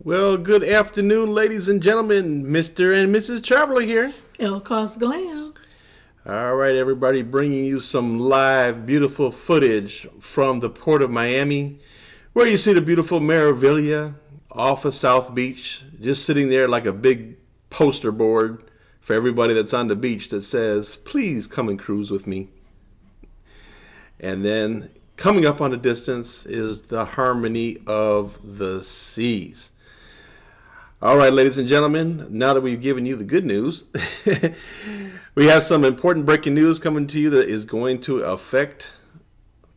Well, good afternoon, ladies and gentlemen. Mr. and Mrs. Traveler here. ElleKosGlam. All right, everybody, bringing you some live, beautiful footage from the port of Miami, where you see the beautiful Meraviglia off of South Beach, just sitting there like a big poster board for everybody that's on the beach that says, "Please come and cruise with me." And then coming up on the distance is the harmony of the seas. All right, ladies and gentlemen, now that we've given you the good news, we have some important breaking news coming to you that is going to affect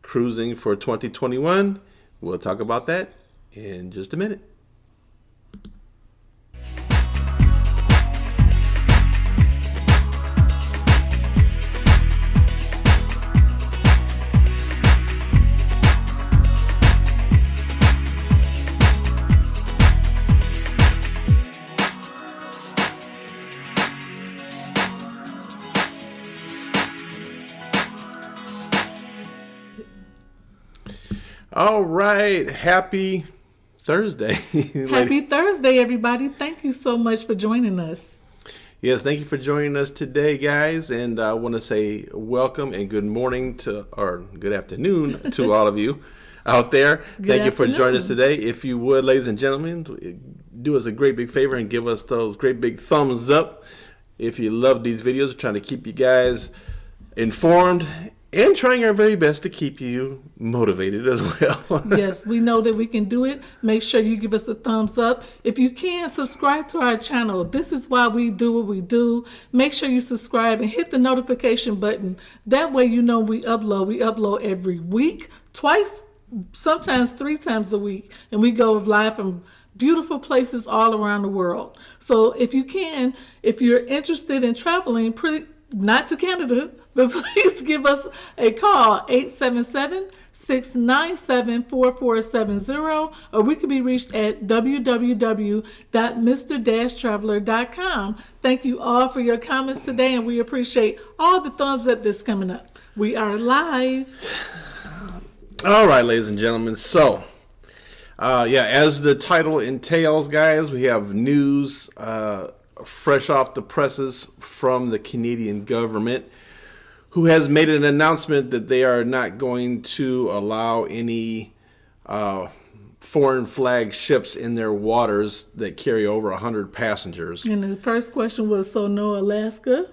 cruising for 2021. We'll talk about that in just a minute. All right, happy Thursday. Happy Thursday, everybody. Thank you so much for joining us. Yes, thank you for joining us today, guys. And I want to say welcome and good morning or good afternoon to all of you out there. Thank you for joining us today. If you would, ladies and gentlemen, do us a great big favor and give us those great big thumbs up. If you love these videos, we're trying to keep you guys informed and trying our very best to keep you motivated as well. Yes, we know that we can do it. Make sure you give us a thumbs up. If you can, subscribe to our channel. This is why we do what we do. Make sure you subscribe and hit the notification button. That way you know we upload. We upload every week, twice, sometimes 3 times a week. And we go live from beautiful places all around the world. So if you can, if you're interested in traveling, not to Canada, but please give us a call, 877-697-4470, or we can be reached at www.mr-traveler.com. Thank you all for your comments today, and we appreciate all the thumbs up that's coming up. We are live. All right, ladies and gentlemen. So, as the title entails, guys, we have news fresh off the presses from the Canadian government, who has made an announcement that they are not going to allow any foreign flag ships in their waters that carry over 100 passengers. And the first question was, so no Alaska?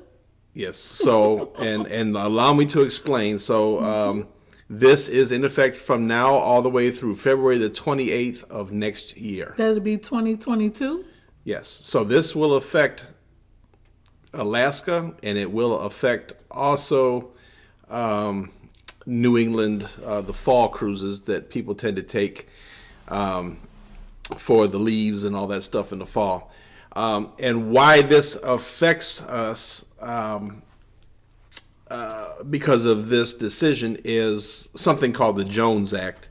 Yes. So, and allow me to explain. So, this is in effect from now all the way through February the 28th of next year. That'll be 2022? Yes. So this will affect Alaska, and it will affect also New England, the fall cruises that people tend to take for the leaves and all that stuff in the fall. And why this affects us because of this decision is something called the Jones Act,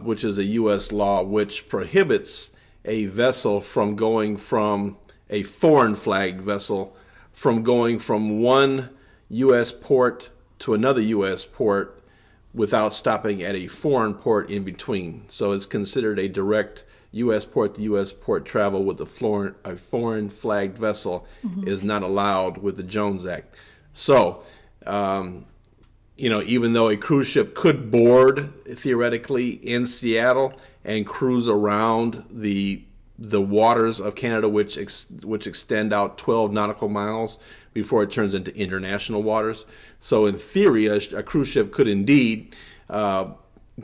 which is a U.S. law which prohibits a vessel from going from a foreign flagged vessel from going from one U.S. port to another U.S. port without stopping at a foreign port in between. So it's considered a direct U.S. port to U.S. port travel with a foreign flagged vessel is not allowed with the Jones Act. So, even though a cruise ship could board theoretically in Seattle and cruise around the waters of Canada, which extend out 12 nautical miles before it turns into international waters. So in theory, a cruise ship could indeed to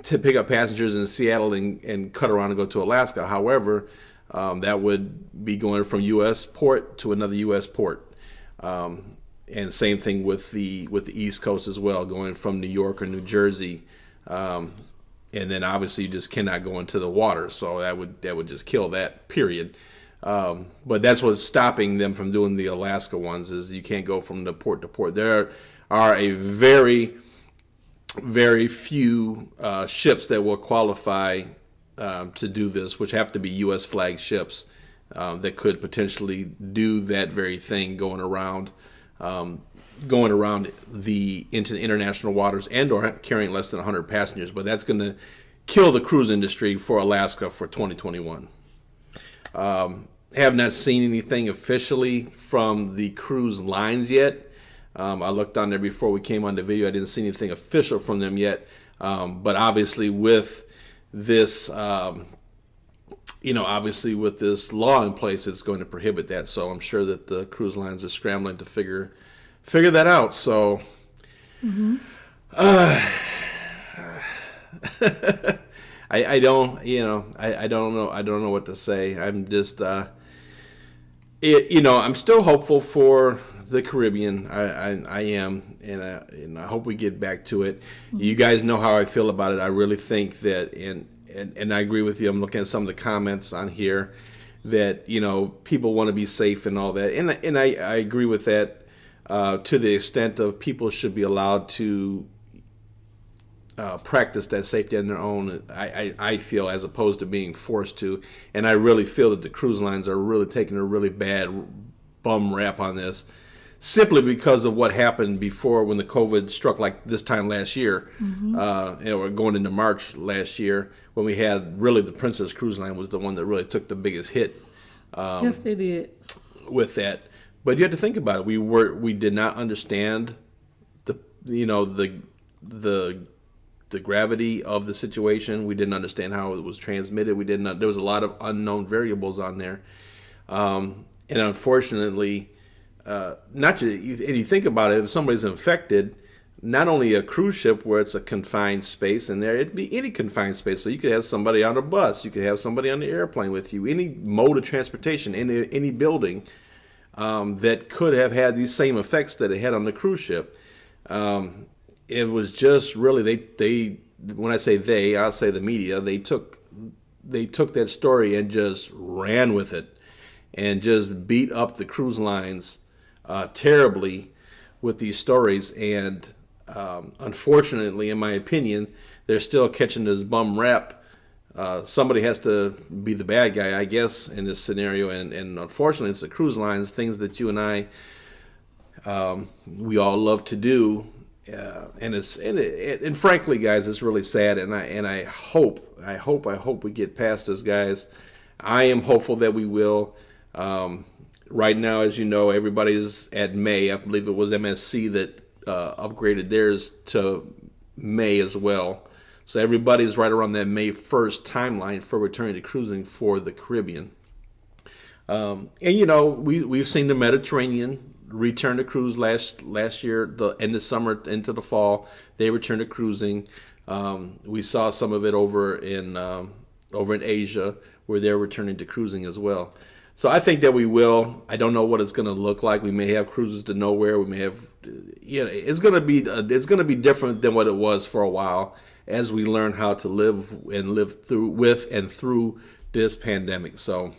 pick up passengers in Seattle and cut around and go to Alaska. However, that would be going from U.S. port to another U.S. port. And same thing with the East Coast as well, going from New York or New Jersey. And then obviously you just cannot go into the water, so that would just kill that, period. But that's what's stopping them from doing the Alaska ones, is you can't go from the port to port. There are a very, very few ships that will qualify to do this, which have to be U.S. flagged ships that could potentially do that very thing, going around into the international waters and or carrying less than 100 passengers. But that's going to kill the cruise industry for Alaska for 2021. Have not seen anything officially from the cruise lines yet. I looked on there before we came on the video. I didn't see anything official from them yet. But obviously with this, obviously with this law in place, it's going to prohibit that. So I'm sure that the cruise lines are scrambling to figure that out. So, I don't know what to say. I'm just, I'm still hopeful for the Caribbean. I am, and I hope we get back to it. You guys know how I feel about it. I really think that, and I agree with you. I'm looking at some of the comments on here that, people want to be safe and all that. And I agree with that to the extent of people should be allowed to practice that safety on their own, I feel, as opposed to being forced to. And I really feel that the cruise lines are really taking a really bad bum rap on this, simply because of what happened before when the COVID struck, like this time last year, or going into March last year, when we had really the Princess Cruise Line was the one that really took the biggest hit. Yes, they did. With that. But you have to think about it. We did not understand the gravity of the situation. We didn't understand how it was transmitted. There was a lot of unknown variables on there. And unfortunately, and you think about it, if somebody's infected, not only a cruise ship where it's a confined space, and it'd be any confined space. So you could have somebody on a bus, you could have somebody on the airplane with you, any mode of transportation, any building that could have had these same effects that it had on the cruise ship. It was just really, they when I say they, I'll say the media, they took that story and just ran with it and just beat up the cruise lines terribly with these stories. And unfortunately, in my opinion, they're still catching this bum rap. Somebody has to be the bad guy, I guess, in this scenario. And unfortunately, it's the cruise lines, things that you and I, we all love to do. And frankly, guys, it's really sad. And I hope we get past this, guys. I am hopeful that we will. Right now, as you know, everybody's at May. I believe it was MSC that upgraded theirs to May as well. So everybody's right around that May 1st timeline for returning to cruising for the Caribbean. And we've seen the Mediterranean return to cruise last year, the end of summer into the fall. They returned to cruising. We saw some of it over in Asia, where they're returning to cruising as well. So I think that we will. I don't know what it's going to look like. We may have cruises to nowhere. We may have, it's going to be different than what it was for a while as we learn how to live through this pandemic. So,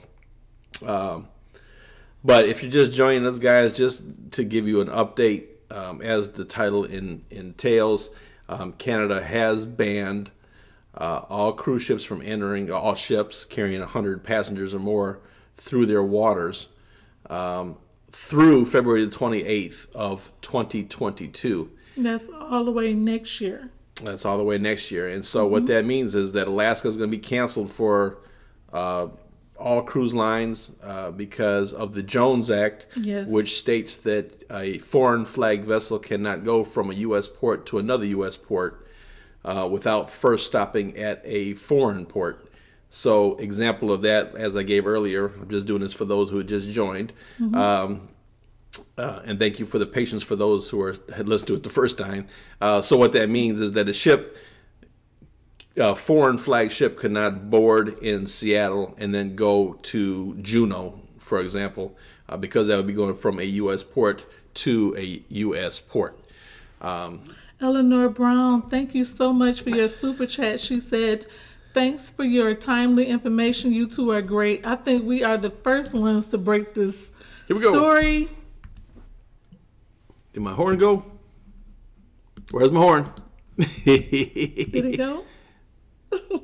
but if you're just joining us, guys, just to give you an update, as the title entails, Canada has banned all cruise ships from entering, all ships carrying 100 passengers or more through their waters through February the 28th of 2022. That's all the way next year. That's all the way next year. And so what that means is that Alaska is going to be canceled for all cruise lines because of the Jones Act, yes, which states that a foreign flag vessel cannot go from a U.S. port to another U.S. port without first stopping at a foreign port. So example of that, as I gave earlier, I'm just doing this for those who had just joined. And thank you for the patience for those who had listened to it the first time. So what that means is that a foreign flag ship could not board in Seattle and then go to Juneau, for example, because that would be going from a U.S. port to a U.S. port. Eleanor Brown, thank you so much for your super chat. She said, thanks for your timely information. You two are great. I think we are the first ones to break this story. Did my horn go? Where's my horn? Did it go? There we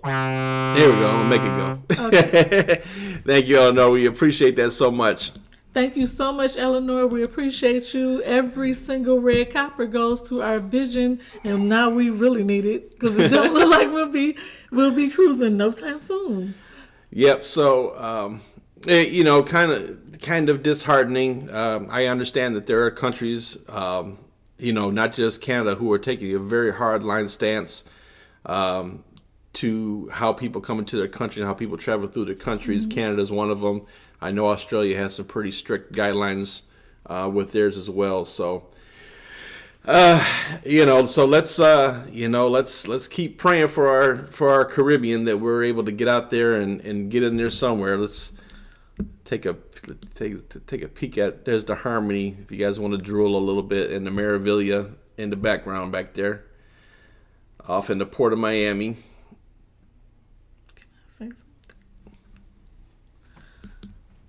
go. I'm going to make it go. Okay. Thank you, Eleanor. We appreciate that so much. Thank you so much, Eleanor. We appreciate you. Every single red copper goes to our vision, and now we really need it because it don't look like we'll be cruising no time soon. Yep. So, kind of disheartening. I understand that there are countries, not just Canada, who are taking a very hard line stance to how people come into their country and how people travel through their countries. Canada is one of them. I know Australia has some pretty strict guidelines with theirs as well. So, so let's keep praying for our Caribbean, that we're able to get out there and get in there somewhere. Let's take a peek at, there's the Harmony, if you guys want to drool a little bit, and the Meraviglia in the background back there, off in the port of Miami. Say something.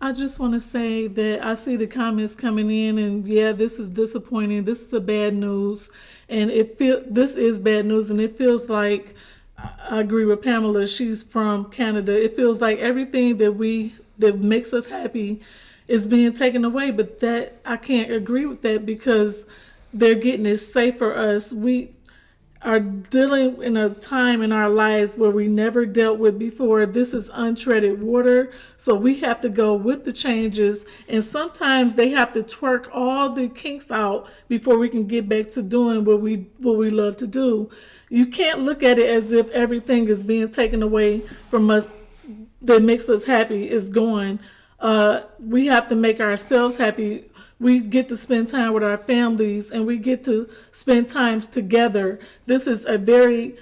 I just want to say that I see the comments coming in, and yeah, this is disappointing. This is a bad news, and this is bad news, and it feels like, I agree with Pamela. She's from Canada. It feels like everything that makes us happy is being taken away, but that I can't agree with that, because they're getting it safe for us. We are dealing in a time in our lives where we never dealt with before. This is untreaded water, so we have to go with the changes, and sometimes they have to twerk all the kinks out before we can get back to doing what we love to do. You can't look at it as if everything is being taken away from us that makes us happy is gone. We have to make ourselves happy. We get to spend time with our families, and we get to spend time together. This is a very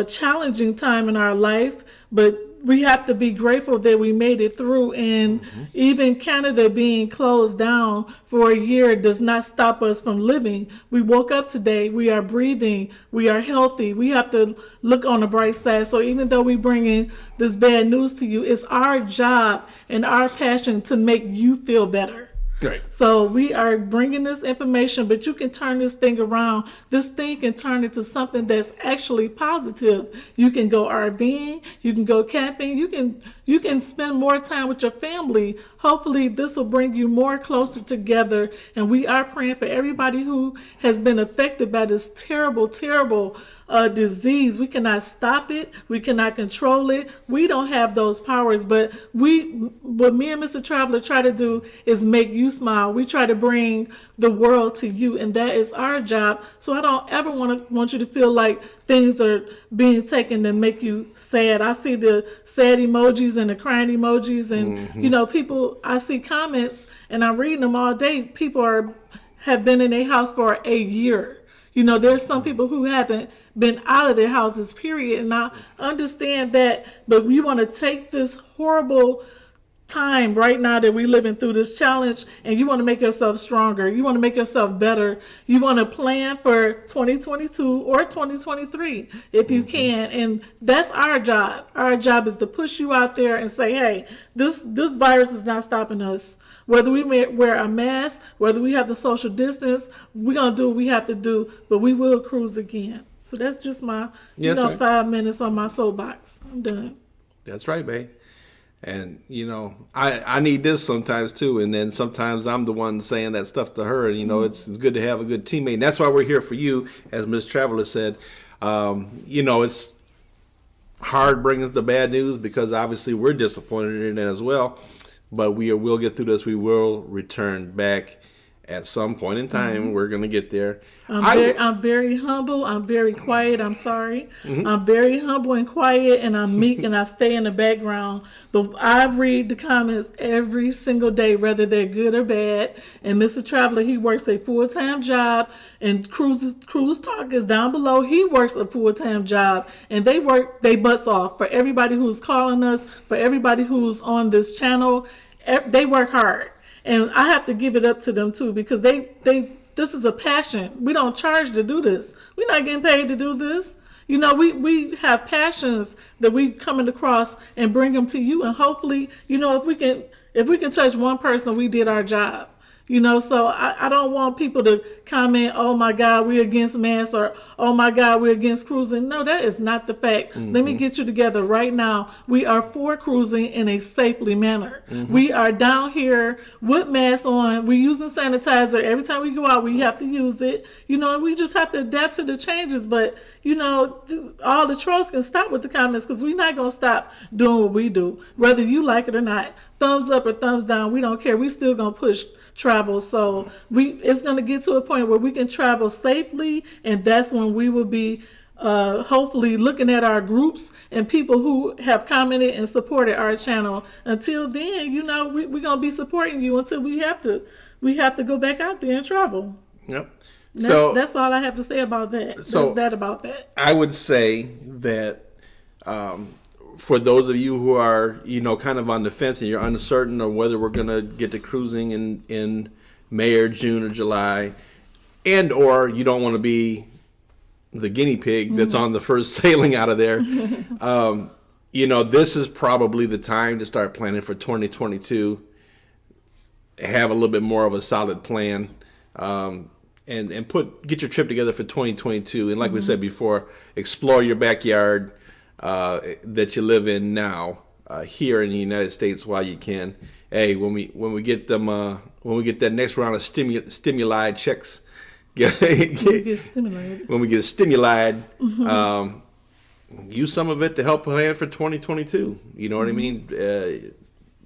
challenging time in our life, but we have to be grateful that we made it through. And even Canada being closed down for a year does not stop us from living. We woke up today, we are breathing, we are healthy. We have to look on the bright side. So even though we bring in this bad news to you, it's our job and our passion to make you feel better. Right. So we are bringing this information, but you can turn this thing around. This thing can turn into something that's actually positive. You can go RVing, you can go camping, you can spend more time with your family. Hopefully this will bring you more closer together. And we are praying for everybody who has been affected by this terrible, terrible disease. We cannot stop it. We cannot control it. We don't have those powers, but what me and Mr. Traveler try to do is make you smile. We try to bring the world to you, and that is our job. So I don't ever want you to feel like things are being taken to make you sad. I see the sad emojis and the crying emojis, and people, I see comments and I'm reading them all day. People have been in their house for a year. There's some people who haven't been out of their houses, period. And I understand that, but we want to take this horrible time right now that we're living through this challenge, and you want to make yourself stronger. You want to make yourself better. You want to plan for 2022 or 2023 if you can. And that's our job. Our job is to push you out there and say, hey, this virus is not stopping us. Whether we wear a mask, whether we have the social distance, we're going to do what we have to do, but we will cruise again. So that's just my, right. 5 minutes on my soapbox. I'm done. That's right, babe. And, I need this sometimes too. And then sometimes I'm the one saying that stuff to her. And, it's good to have a good teammate. And that's why we're here for you, as Ms. Traveler said. It's hard bringing the bad news, because obviously we're disappointed in it as well. But we'll get through this. We will return back at some point in time. We're going to get there. I'm very humble. I'm very quiet. I'm sorry. I'm very humble and quiet, and I'm meek, and I stay in the background. But I read the comments every single day, whether they're good or bad. And Mr. Traveler, he works a full-time job, and Cruise Talk is down below. He works a full-time job, and they work their butts off. For everybody who's calling us, for everybody who's on this channel, they work hard. And I have to give it up to them too, because this is a passion. We don't charge to do this. We're not getting paid to do this. We have passions that we coming across and bring them to you. And hopefully, if we can touch one person, we did our job. You know, so I don't want people to comment, oh my God, we're against masks, or oh my God, we're against cruising. No, that is not the fact. Let me get you together right now. We are for cruising in a safely manner. We are down here with masks on. We're using sanitizer. Every time we go out, we have to use it. You know, we just have to adapt to the changes. But, you know, all the trolls can stop with the comments, because we're not going to stop doing what we do, whether you like it or not. Thumbs up or thumbs down, we don't care. We still going to push travel. So it's going to get to a point where we can travel safely, and that's when we will be hopefully looking at our groups and people who have commented and supported our channel. Until then, you know, we're going to be supporting you until we have to go back out there and travel. Yep. That's all I have to say about that. So that's that about that. I would say that for those of you who are, you know, kind of on the fence and you're uncertain of whether we're going to get to cruising in May or June or July, and or you don't want to be the guinea pig that's on the first sailing out of there, you know, this is probably the time to start planning for 2022. Have a little bit more of a solid plan, and get your trip together for 2022. And like we said before, explore your backyard that you live in now, here in the United States while you can. Hey, when we get them when we get that next round of stimuli checks, when we get stimuli, use some of it to help plan for 2022. You know what I mean?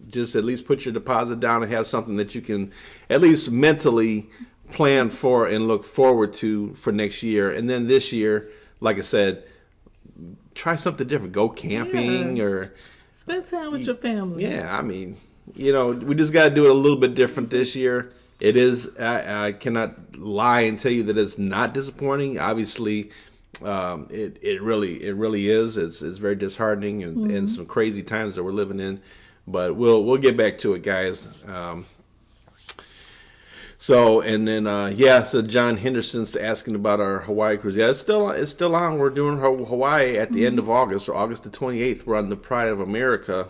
Just at least put your deposit down and have something that you can at least mentally plan for and look forward to for next year. And then this year, like I said, try something different. Go camping or spend time with your family. Yeah, I mean, you know, we just got to do it a little bit different this year. It is. I cannot lie and tell you that it's not disappointing. Obviously, it really is. It's very disheartening and some crazy times that we're living in. But we'll get back to it, guys. So John Henderson's asking about our Hawaii cruise. Yeah, it's still on. We're doing Hawaii at the end of August, or August the 28th. We're on the Pride of America.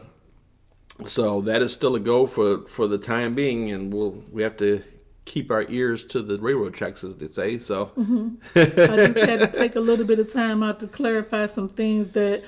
So that is still a go for the time being, and we have to keep our ears to the railroad tracks, as they say. So I just had to take a little bit of time out to clarify some things that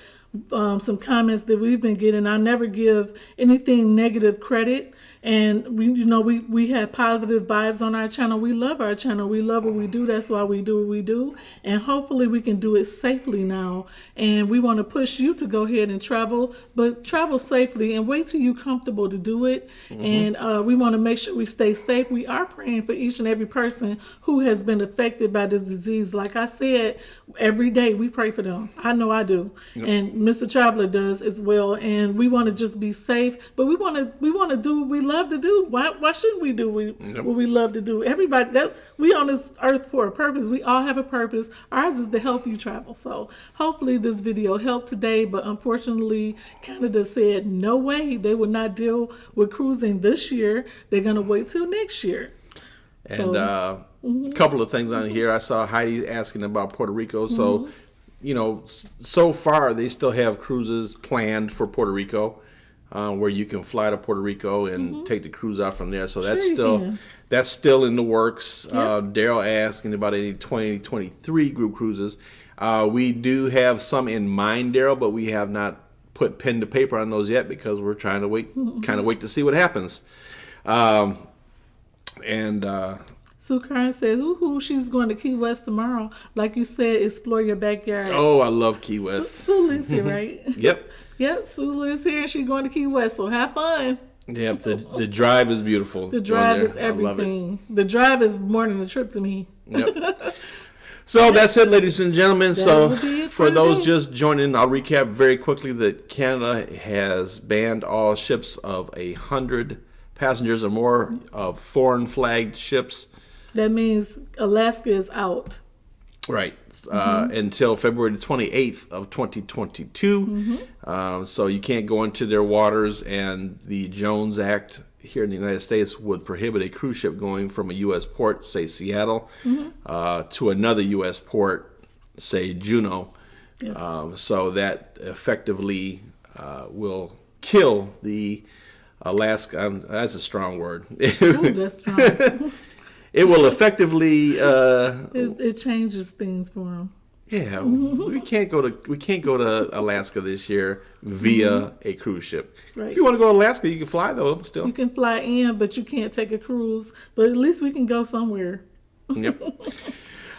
some comments that we've been getting. I never give anything negative credit. And we have positive vibes on our channel. We love our channel. We love what we do. That's why we do what we do. And hopefully we can do it safely now. And we want to push you to go ahead and travel, but travel safely and wait till you're comfortable to do it. And we want to make sure we stay safe. We are praying for each and every person who has been affected by this disease. Like I said, every day we pray for them. I know I do. Yep. And Mr. Traveler does as well. And we want to just be safe, but we want to do what we love to do. Why shouldn't we do what we love to do? Everybody, that we on this earth for a purpose. We all have a purpose. Ours is to help you travel. So hopefully this video helped today, but unfortunately Canada said no way, they will not deal with cruising this year. They're going to wait till next year. And a couple of things on here. I saw Heidi asking about Puerto Rico. So, you know, so far they still have cruises planned for Puerto Rico. Where you can fly to Puerto Rico and take the cruise out from there. So that's still in the works. Yep. Daryl asking about any 2023 group cruises. We do have some in mind, Daryl, but we have not put pen to paper on those yet because we're trying to wait to see what happens. Sue Kern says, she's going to Key West tomorrow. Like you said, explore your backyard. Oh, I love Key West. Sue lives here, right? Yep. Yep, Sue lives here and she's going to Key West, so have fun. Yep, the drive is beautiful. The drive is everything. The drive is more than a trip to me. Yep. So that's it, ladies and gentlemen. So for those just joining, I'll recap very quickly that Canada has banned all ships of 100 passengers or more of foreign flagged ships. That means Alaska is out. Right. Until February 28th of 2022. So you can't go into their waters, and the Jones Act here in the United States would prohibit a cruise ship going from a U.S. port, say Seattle, to another U.S. port, say Juneau. Yes. So that effectively will kill the Alaska, that's a strong word. Ooh, that's strong. It will effectively. It changes things for them. Yeah, we can't go to Alaska this year via a cruise ship. Right. If you want to go to Alaska, you can fly though. Still. You can fly in, but you can't take a cruise. But at least we can go somewhere. Yep.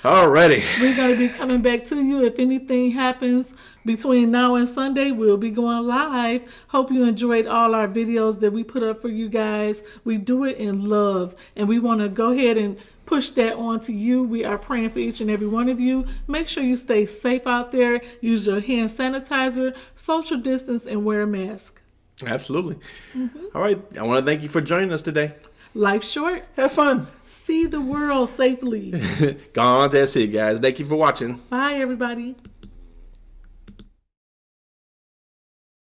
Alrighty. We're going to be coming back to you. If anything happens between now and Sunday, we'll be going live. Hope you enjoyed all our videos that we put up for you guys. We do it in love, and we want to go ahead and push that on to you. We are praying for each and every one of you. Make sure you stay safe out there. Use your hand sanitizer, social distance, and wear a mask. Absolutely. All right. I want to thank you for joining us today. Life short. Have fun. See the world safely. Gone. That's it, guys. Thank you for watching. Bye, everybody.